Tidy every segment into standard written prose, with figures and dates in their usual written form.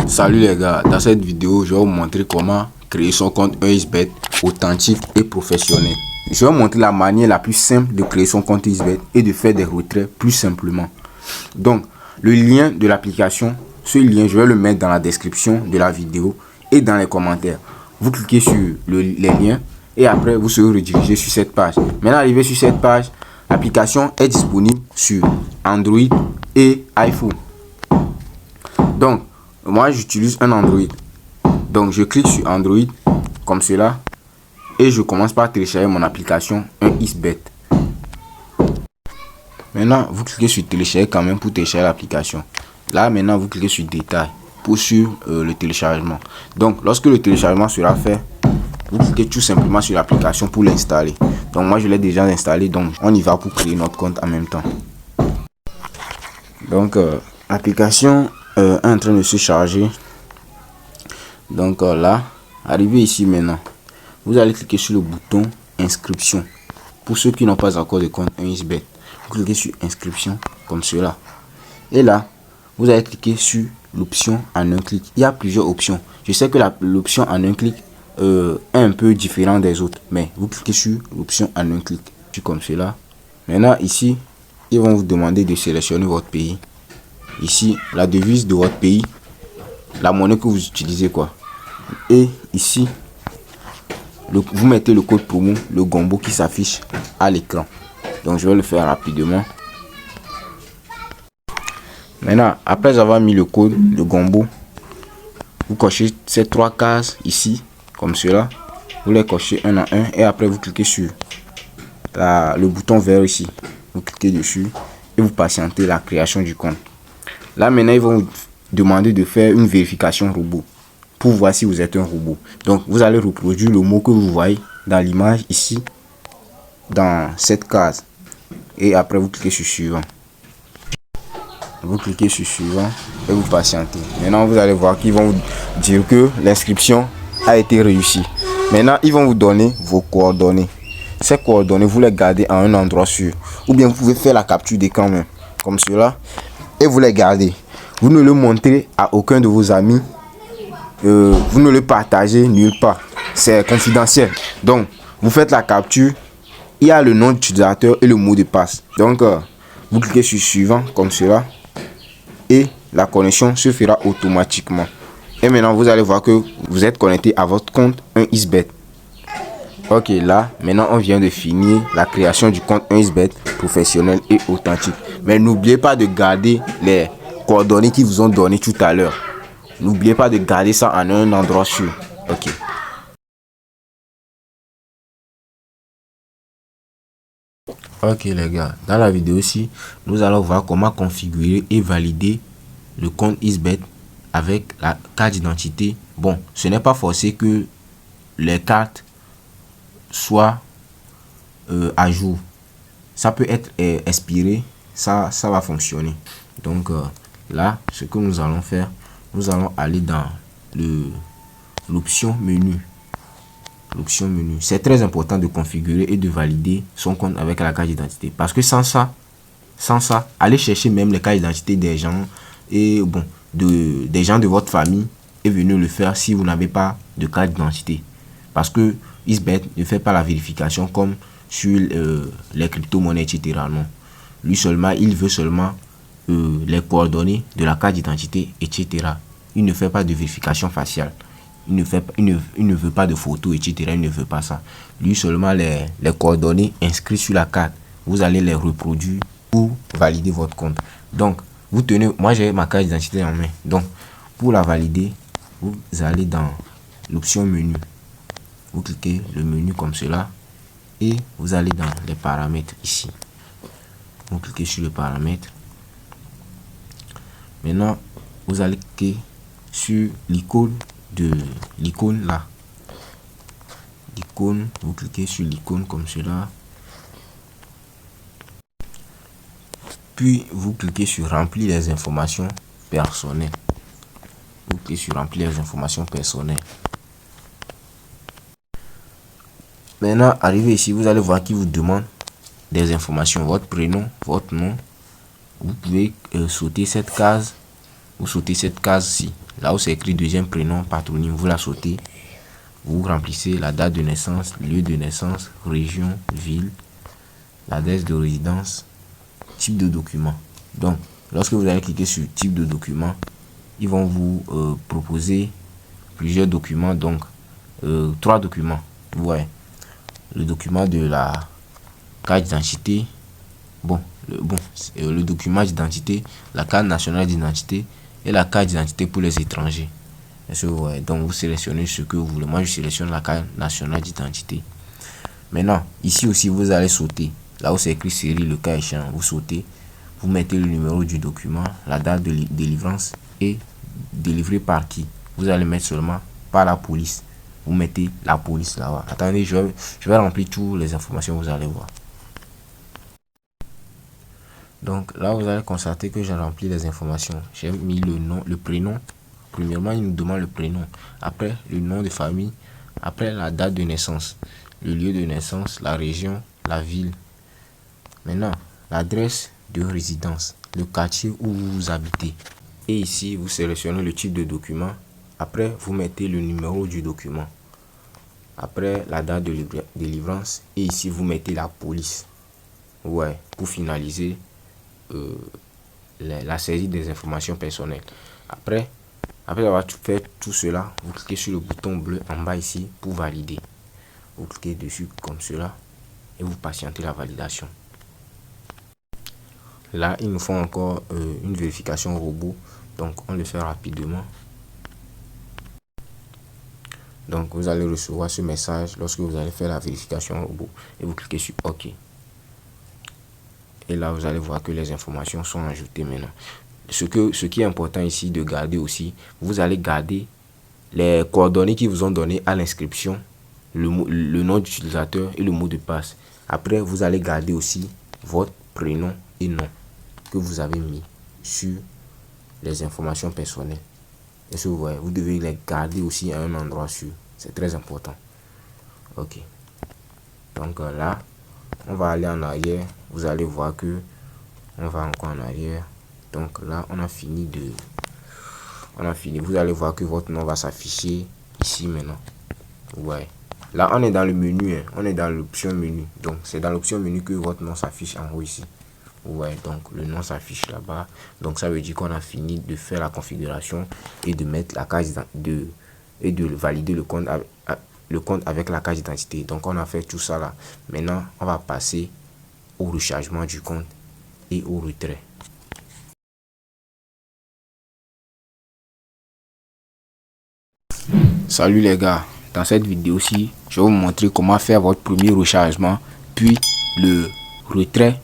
Salut les gars, dans cette vidéo je vais vous montrer comment créer son compte 1xBet authentique et professionnel. Je vais vous montrer la manière la plus simple de créer son compte 1xBet et de faire des retraits plus simplement. Donc le lien de l'application, ce lien je vais le mettre dans la description de la vidéo et dans les commentaires. Vous cliquez sur les liens et après vous serez redirigé sur cette page. Maintenant arrivé sur cette page, l'application est disponible sur Android et iPhone. Donc moi j'utilise un Android, donc je clique sur Android comme cela et je commence par télécharger mon application 1xBet. Maintenant vous cliquez sur télécharger quand même pour télécharger l'application. Là maintenant vous cliquez sur détail pour suivre le téléchargement. Donc lorsque le téléchargement sera fait, vous cliquez tout simplement sur l'application pour l'installer. Donc moi je l'ai déjà installé, donc on y va pour créer notre compte en même temps. Donc l'application est en train de se charger. Donc là, arrivé ici maintenant, vous allez cliquer sur le bouton inscription. Pour ceux qui n'ont pas encore de compte 1xBet, vous cliquez sur inscription comme cela. Et là, vous allez cliquer sur l'option en un clic. Il y a plusieurs options. Je sais que l'option en un clic est un peu différent des autres, mais vous cliquez sur l'option en un clic, comme cela. Maintenant ici, ils vont vous demander de sélectionner votre pays. Ici, la devise de votre pays, la monnaie que vous utilisez quoi. Et ici, vous mettez le code promo, le Gombo qui s'affiche à l'écran. Donc je vais le faire rapidement. Maintenant, après avoir mis le code, le Gombo, vous cochez ces trois cases ici, comme cela. Vous les cochez un à un et après vous cliquez sur le bouton vert ici. Vous cliquez dessus et vous patientez la création du compte. Là maintenant ils vont vous demander de faire une vérification robot pour voir si vous êtes un robot. Donc vous allez reproduire le mot que vous voyez dans l'image ici, dans cette case, et après vous cliquez sur suivant. Vous cliquez sur suivant et vous patientez. Maintenant vous allez voir qu'ils vont vous dire que l'inscription a été réussie. Maintenant ils vont vous donner vos coordonnées. Ces coordonnées vous les gardez à un endroit sûr, ou bien vous pouvez faire la capture d'écran même comme cela et vous les gardez. Vous ne le montrez à aucun de vos amis, vous ne le partagez nulle part, c'est confidentiel. Donc vous faites la capture, il y a le nom d'utilisateur et le mot de passe. Donc vous cliquez sur suivant comme cela et la connexion se fera automatiquement. Et maintenant vous allez voir que vous êtes connecté à votre compte 1xBet. Ok, là maintenant on vient de finir la création du compte 1xBet professionnel et authentique. Mais n'oubliez pas de garder les coordonnées qu'ils vous ont donné tout à l'heure. N'oubliez pas de garder ça en un endroit sûr. Ok. Ok les gars, dans la vidéo ci, nous allons voir comment configurer et valider le compte 1xBet avec la carte d'identité. Bon, ce n'est pas forcé que les cartes soient à jour. Ça peut être expiré, ça va fonctionner. Donc là, ce que nous allons faire, nous allons aller dans l'option menu. L'option menu, c'est très important de configurer et de valider son compte avec la carte d'identité, parce que sans ça, allez chercher même les cartes d'identité des gens et bon, des gens de votre famille et venez le faire si vous n'avez pas de carte d'identité, parce que 1xBet ne fait pas la vérification comme sur les crypto-monnaies, etc. Non, lui seulement, il veut seulement les coordonnées de la carte d'identité, etc. Il ne fait pas de vérification faciale. Il ne veut pas de photos, etc. Il ne veut pas ça. Lui seulement les coordonnées inscrites sur la carte. Vous allez les reproduire pour valider votre compte. Donc, vous tenez, moi j'ai ma carte d'identité en main. Donc, pour la valider, vous allez dans l'option menu. Vous cliquez le menu comme cela et vous allez dans les paramètres ici. Vous cliquez sur le paramètre. Maintenant, vous allez cliquer sur l'icône là. L'icône, vous cliquez sur l'icône comme cela. Puis vous cliquez sur remplir les informations personnelles. Vous cliquez sur remplir les informations personnelles. Maintenant, arrivé ici, vous allez voir qu'il vous demande des informations, votre prénom, votre nom. Vous pouvez sauter cette case vous sautez cette case-ci. Là où c'est écrit deuxième prénom, patronyme, vous la sautez. Vous remplissez la date de naissance, lieu de naissance, région, ville, l'adresse de résidence, type de document. Donc, lorsque vous allez cliquer sur type de document, ils vont vous proposer plusieurs documents. Donc, 3 documents. Ouais. Le document de la carte d'identité. Le document d'identité, la carte nationale d'identité et la carte d'identité pour les étrangers. Ouais. Donc, vous sélectionnez ce que vous voulez. Moi, je sélectionne la carte nationale d'identité. Maintenant, ici aussi, vous allez sauter. Là où c'est écrit série, le cas échéant, vous sautez. Vous mettez le numéro du document, la date de délivrance et délivré par qui. Vous allez mettre seulement par la police. Vous mettez la police là-bas. Attendez, je vais remplir toutes les informations, vous allez voir. Donc là, vous allez constater que j'ai rempli les informations. J'ai mis le nom, le prénom. Premièrement, il nous demande le prénom. Après, le nom de famille. Après, la date de naissance. Le lieu de naissance, la région, la ville. Maintenant, l'adresse de résidence, le quartier où vous habitez. Et ici, vous sélectionnez le type de document. Après, vous mettez le numéro du document. Après, la date de délivrance. Et ici, vous mettez la police. Ouais, pour finaliser la saisie des informations personnelles. Après avoir fait tout cela, vous cliquez sur le bouton bleu en bas ici pour valider. Vous cliquez dessus comme cela et vous patientez la validation. Là, il nous faut encore une vérification robot. Donc, on le fait rapidement. Donc, vous allez recevoir ce message lorsque vous allez faire la vérification robot. Et vous cliquez sur OK. Et là, vous allez voir que les informations sont ajoutées maintenant. Ce qui est important ici de garder aussi, vous allez garder les coordonnées qui vous ont donné à l'inscription, le nom d'utilisateur et le mot de passe. Après, vous allez garder aussi votre prénom et nom que vous avez mis sur les informations personnelles. Et ce, vous devez les garder aussi à un endroit sûr. C'est très important. Ok. Donc là, on va aller en arrière. Vous allez voir que on va encore en arrière. Donc là, on a fini. Vous allez voir que votre nom va s'afficher ici maintenant. Ouais. Là, on est dans le menu. On est dans l'option menu. Donc, c'est dans l'option menu que votre nom s'affiche en haut ici. Ouais, donc le nom s'affiche là-bas. Donc, ça veut dire qu'on a fini de faire la configuration et de mettre la case et de valider le compte avec la carte d'identité. Donc, on a fait tout ça là. Maintenant, on va passer au rechargement du compte et au retrait. Salut les gars, dans cette vidéo-ci, je vais vous montrer comment faire votre premier rechargement, puis le retrait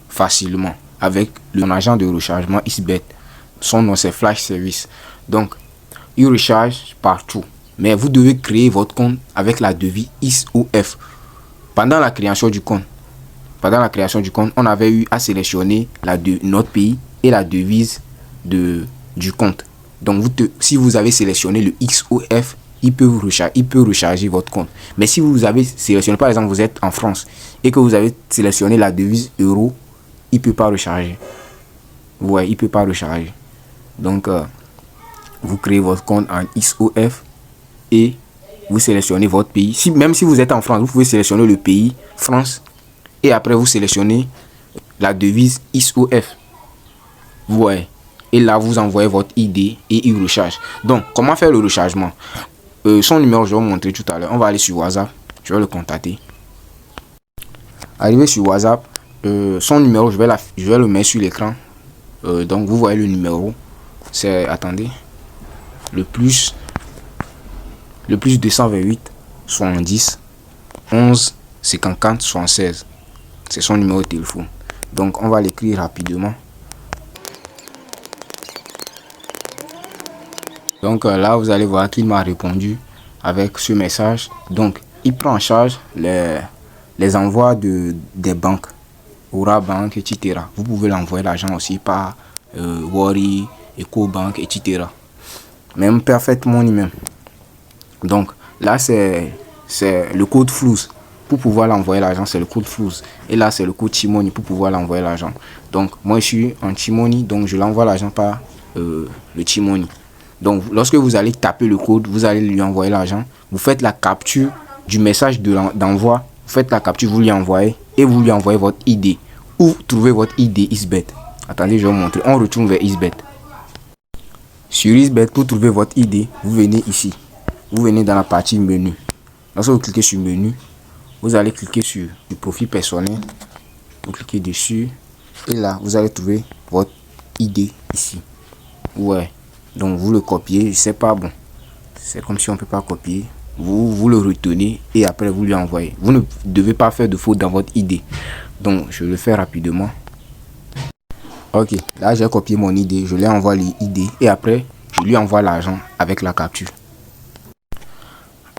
facilement avec mon agent de rechargement XBET. Son nom c'est Flash Service. Donc, il recharge partout. Mais vous devez créer votre compte avec la devise ISOF. Pendant la création du compte, on avait eu à sélectionner notre pays et la devise du compte. Donc, si vous avez sélectionné le XOF, il peut recharger votre compte. Mais si vous avez sélectionné, par exemple, vous êtes en France et que vous avez sélectionné la devise euro, il ne peut pas recharger. Ouais, il ne peut pas recharger. Donc, vous créez votre compte en XOF et vous sélectionnez votre pays. Même si vous êtes en France, vous pouvez sélectionner le pays, France, et après vous sélectionnez la devise ISOF. Ouais. Et là, vous envoyez votre ID et il recharge. Donc, comment faire le rechargement? Son numéro, je vais vous montrer tout à l'heure. On va aller sur WhatsApp. Je vais le contacter. Arrivé sur WhatsApp, son numéro, je vais le mettre sur l'écran. Donc, vous voyez le numéro. C'est, attendez, le plus 228 70 11 54 76. C'est son numéro de téléphone. Donc, on va l'écrire rapidement. Donc là, vous allez voir qu'il m'a répondu avec ce message. Donc, il prend en charge les envois des banques, Aura Bank, etc. Vous pouvez l'envoyer l'argent aussi par Wari, EcoBank, etc. Même Perfect Money même. Donc, là, c'est le code FLOUS. Pour pouvoir l'envoyer l'argent, c'est le code FLOUS. Et là, c'est le code T-Money pour pouvoir l'envoyer l'argent. Donc, moi, je suis en T-Money, donc je l'envoie l'argent par le T-Money. Donc lorsque vous allez taper le code, vous allez lui envoyer l'argent. Vous faites la capture du message d'envoi. Vous faites la capture, vous lui envoyez et vous lui envoyez votre ID. Ou trouvez votre ID Xbet. Attendez, je vais vous montrer. On retourne vers Xbet. Sur Xbet, pour trouver votre ID, vous venez ici. Vous venez dans la partie menu. Lorsque vous cliquez sur menu, vous allez cliquer sur le profil personnel. Vous cliquez dessus. Et là, vous allez trouver votre ID ici. Ouais. Donc vous le copiez, je sais pas, bon, c'est comme si on peut pas copier. Vous le retenez et après vous lui envoyez. Vous ne devez pas faire de faute dans votre ID. Donc je le fais rapidement. Ok, là j'ai copié mon ID, je lui envoie l'ID et après je lui envoie l'argent avec la capture.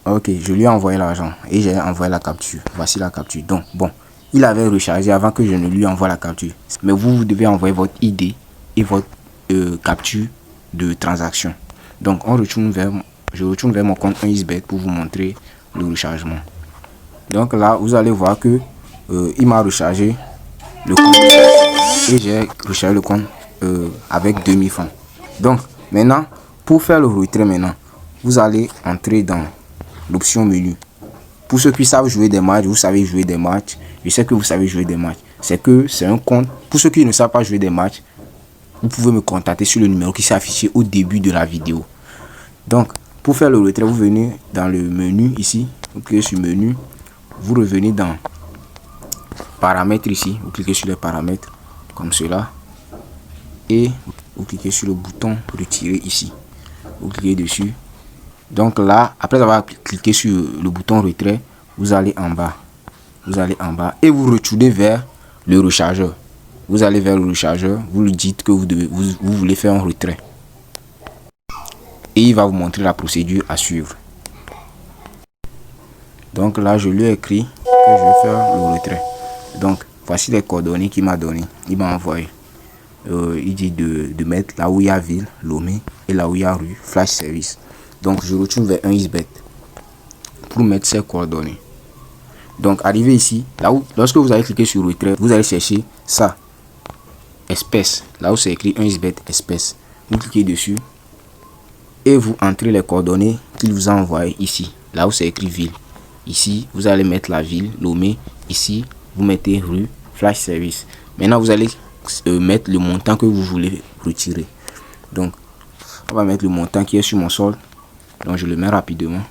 Ok, je lui ai envoyé l'argent et j'ai envoyé la capture. Voici la capture. Donc bon, il avait rechargé avant que je ne lui envoie la capture. Mais vous devez envoyer votre ID et votre capture de transaction. Donc je retourne vers mon compte Xbet pour vous montrer le rechargement. Donc là vous allez voir que il m'a rechargé le compte et j'ai rechargé le compte avec 2000 francs. Donc maintenant pour faire le retrait, maintenant vous allez entrer dans l'option menu. Pour ceux qui savent jouer des matchs, vous savez jouer des matchs, je sais que vous savez jouer des matchs, c'est un compte. Pour ceux qui ne savent pas jouer des matchs, vous pouvez me contacter sur le numéro qui s'est affiché au début de la vidéo. Donc, pour faire le retrait, vous venez dans le menu ici. Vous cliquez sur menu. Vous revenez dans paramètres ici. Vous cliquez sur les paramètres comme cela. Et vous cliquez sur le bouton retirer ici. Vous cliquez dessus. Donc là, après avoir cliqué sur le bouton retrait, vous allez en bas. Vous allez en bas et vous retournez vers le rechargeur. Vous allez vers le rechargeur, vous lui dites que vous voulez faire un retrait. Et il va vous montrer la procédure à suivre. Donc là, je lui ai écrit que je vais faire le retrait. Donc, voici les coordonnées qu'il m'a donné. Il m'a envoyé. Il dit de mettre là où il y a ville, Lomé, et là où il y a rue, Flash Service. Donc, je retourne vers un Xbet pour mettre ces coordonnées. Donc, arrivé ici, là où, lorsque vous allez cliquer sur retrait, vous allez chercher ça. Espèce, là où c'est écrit un Xbet espèce, vous cliquez dessus et vous entrez les coordonnées qu'il vous a envoyé ici, là où c'est écrit ville. Ici vous allez mettre la ville, Lomé. Ici vous mettez rue, Flash Service. Maintenant vous allez mettre le montant que vous voulez retirer. Donc on va mettre le montant qui est sur mon solde, donc je le mets rapidement.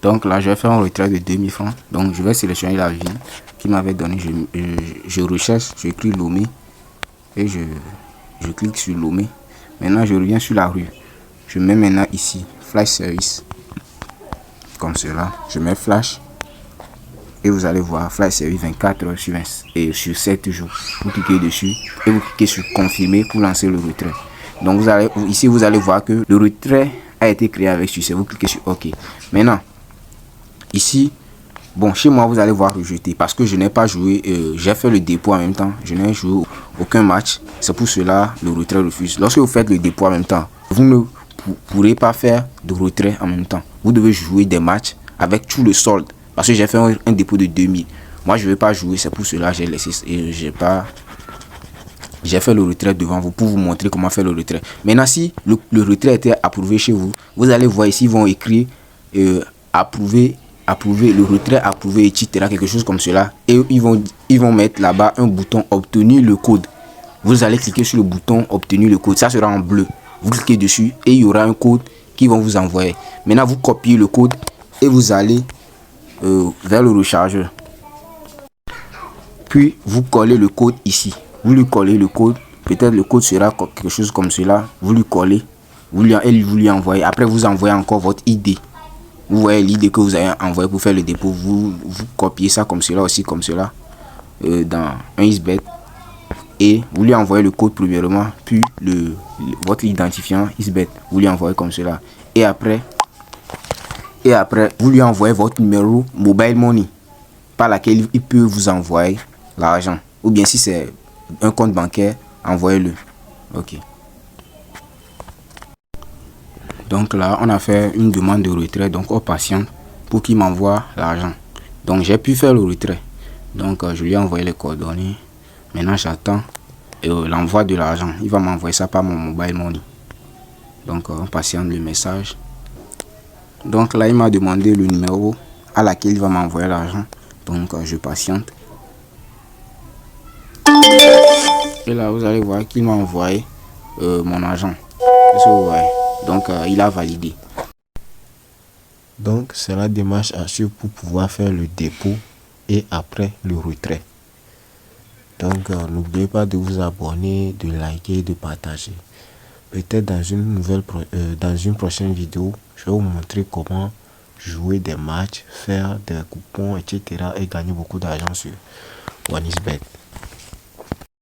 Donc là je vais faire un retrait de 2000 francs. Donc je vais sélectionner la ville qui m'avait donné. Je recherche, j'écris Lomé et je clique sur Lomé. Maintenant je reviens sur la rue, je mets maintenant ici Flash Service comme cela. Je mets Flash et vous allez voir Flash Service 24 heures sur 7 jours. Vous cliquez dessus et vous cliquez sur confirmer pour lancer le retrait. Donc vous allez voir que le retrait a été créé avec succès. Vous cliquez sur OK. Maintenant ici, bon, chez moi vous allez voir rejeter parce que je n'ai pas joué, j'ai fait le dépôt en même temps, je n'ai joué aucun match. C'est pour cela le retrait refuse. Lorsque vous faites le dépôt en même temps, vous ne pourrez pas faire de retrait en même temps. Vous devez jouer des matchs avec tout le solde parce que j'ai fait un dépôt de 2000. Moi je ne vais pas jouer, c'est pour cela j'ai laissé et j'ai fait le retrait devant vous pour vous montrer comment faire le retrait. Maintenant si le retrait était approuvé chez vous, vous allez voir ici ils vont écrire approuvé, le retrait approuvé, etc., quelque chose comme cela, et ils vont mettre là-bas un bouton obtenir le code. Vous allez cliquer sur le bouton obtenir le code, ça sera en bleu. Vous cliquez dessus et il y aura un code qui vont vous envoyer. Maintenant vous copiez le code et vous allez vers le rechargeur, puis vous collez le code ici. Vous lui collez le code, peut-être le code sera quelque chose comme cela. Vous lui collez, vous lui envoyez. Après vous envoyez encore votre ID. Vous voyez l'idée que vous avez envoyé pour faire le dépôt. Vous copiez ça comme cela aussi, comme cela, dans un Xbet. Et vous lui envoyez le code premièrement, puis votre identifiant Xbet. Vous lui envoyez comme cela. Et après, vous lui envoyez votre numéro mobile money par laquelle il peut vous envoyer l'argent. Ou bien si c'est un compte bancaire, envoyez-le. Ok. Donc là, on a fait une demande de retrait. Donc on patiente pour qu'il m'envoie l'argent. Donc j'ai pu faire le retrait. Donc je lui ai envoyé les coordonnées. Maintenant j'attends l'envoi de l'argent. Il va m'envoyer ça par mon mobile money. Donc on patiente le message. Donc là il m'a demandé le numéro à laquelle il va m'envoyer l'argent. Donc je patiente. Et là vous allez voir qu'il m'a envoyé mon argent. Donc il a validé. Donc c'est la démarche à suivre pour pouvoir faire le dépôt et après le retrait. Donc n'oubliez pas de vous abonner, de liker, de partager. Peut-être dans une prochaine vidéo, je vais vous montrer comment jouer des matchs, faire des coupons, etc. et gagner beaucoup d'argent sur OneXBet.